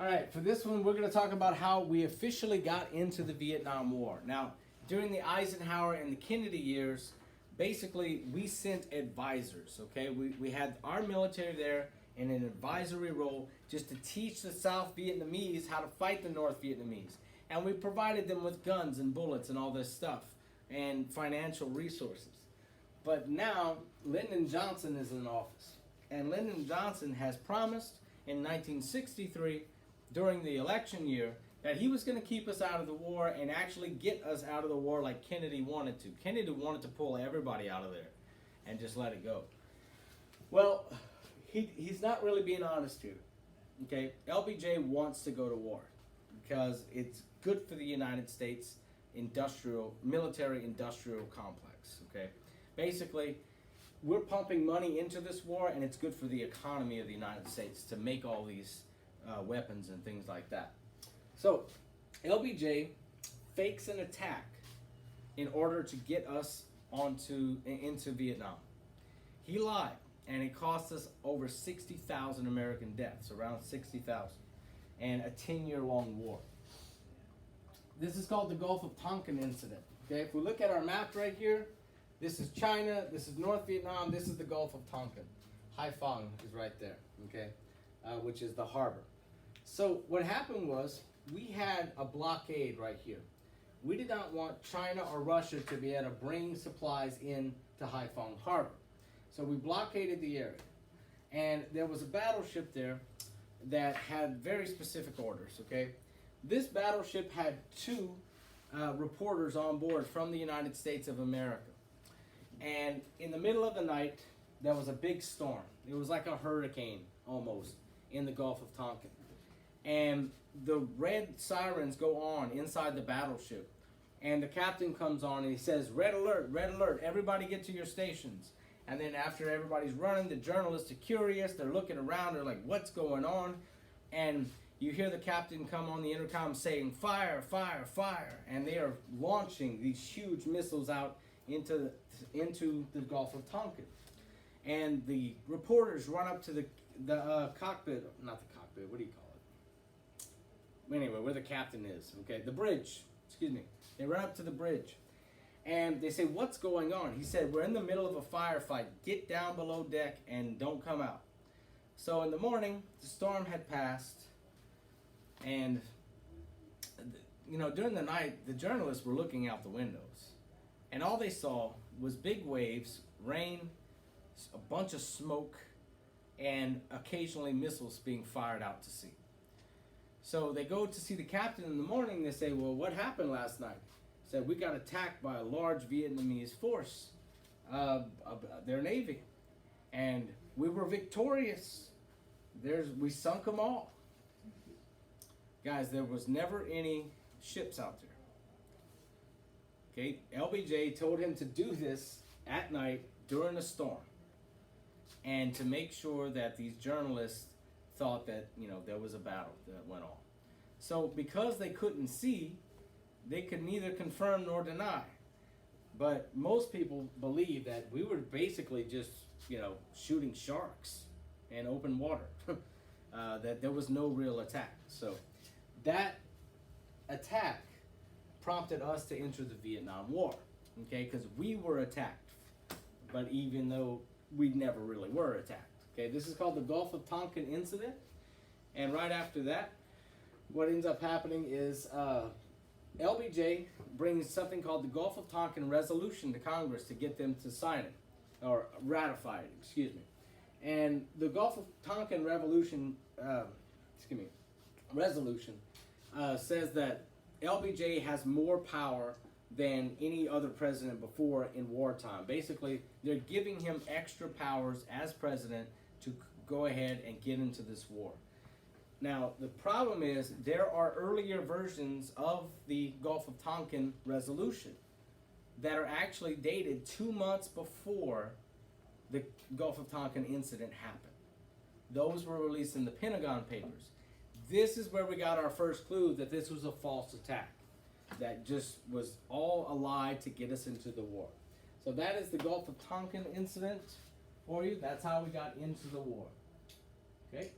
All right, for this one, we're going to talk about how we officially got into the Vietnam War. Now, during the Eisenhower and the Kennedy years, basically, we sent advisors, okay? We had our military there in an advisory role just to teach the South Vietnamese how to fight the North Vietnamese. And we provided them with guns and bullets and all this stuff and financial resources. But now, Lyndon Johnson is in office. And Lyndon Johnson has promised in 1963, during the election year, that he was going to keep us out of the war and actually get us out of the war like Kennedy wanted to. Kennedy wanted to pull everybody out of there and just let it go. Well, he's not really being honest here. Okay, LBJ wants to go to war because it's good for the United States military-industrial complex. Okay, basically, we're pumping money into this war, and it's good for the economy of the United States to make all these weapons and things like that. So, LBJ fakes an attack in order to get us into Vietnam. He lied, and it cost us over 60,000 American deaths, around 60,000, and a 10-year-long war. This is called the Gulf of Tonkin incident. Okay, if we look at our map right here, this is China, this is North Vietnam, this is the Gulf of Tonkin. Haiphong is right there, okay, which is the harbor. So what happened was, we had a blockade right here. We did not want China or Russia to be able to bring supplies in to Haiphong Harbor. So we blockaded the area. And there was a battleship there that had very specific orders, okay? This battleship had two reporters on board from the United States of America. And in the middle of the night, there was a big storm. It was like a hurricane, almost, in the Gulf of Tonkin. And the red sirens go on inside the battleship. And the captain comes on and he says, red alert, everybody get to your stations. And then after everybody's running, the journalists are curious, they're looking around, they're like, what's going on? And you hear the captain come on the intercom saying, fire, fire, fire. And they are launching these huge missiles out into the Gulf of Tonkin. And the reporters run up to the cockpit, not the cockpit, what do you call it? Anyway, where the captain is, okay, the bridge, excuse me. They run up to the bridge and they say, what's going on? He said, we're in the middle of a firefight. Get down below deck and don't come out. So in the morning, the storm had passed, and during the night, the journalists were looking out the windows, and all they saw was big waves, rain, a bunch of smoke, and occasionally missiles being fired out to sea. So they go to see the captain in the morning. They say, well, what happened last night? He said, we got attacked by a large Vietnamese force, their navy, and we were victorious. We sunk them all. Guys, there was never any ships out there. Okay, LBJ told him to do this at night during a storm, and to make sure that these journalists thought that there was a battle that went on. So because they couldn't see, they could neither confirm nor deny. But most people believe that we were basically just shooting sharks in open water, that there was no real attack. So that attack prompted us to enter the Vietnam War, okay, because we were attacked, but even though we never really were attacked. Okay, this is called the Gulf of Tonkin incident. And right after that, what ends up happening is LBJ brings something called the Gulf of Tonkin Resolution to Congress to get them to sign it, or ratify it, excuse me. And the Gulf of Tonkin Resolution says that LBJ has more power than any other president before in wartime. Basically, they're giving him extra powers as president to go ahead and get into this war. Now, the problem is there are earlier versions of the Gulf of Tonkin resolution that are actually dated 2 months before the Gulf of Tonkin incident happened. Those were released in the Pentagon Papers. This is where we got our first clue that this was a false attack, that just was all a lie to get us into the war. So that is the Gulf of Tonkin incident for you. That's how we got into the war. Okay?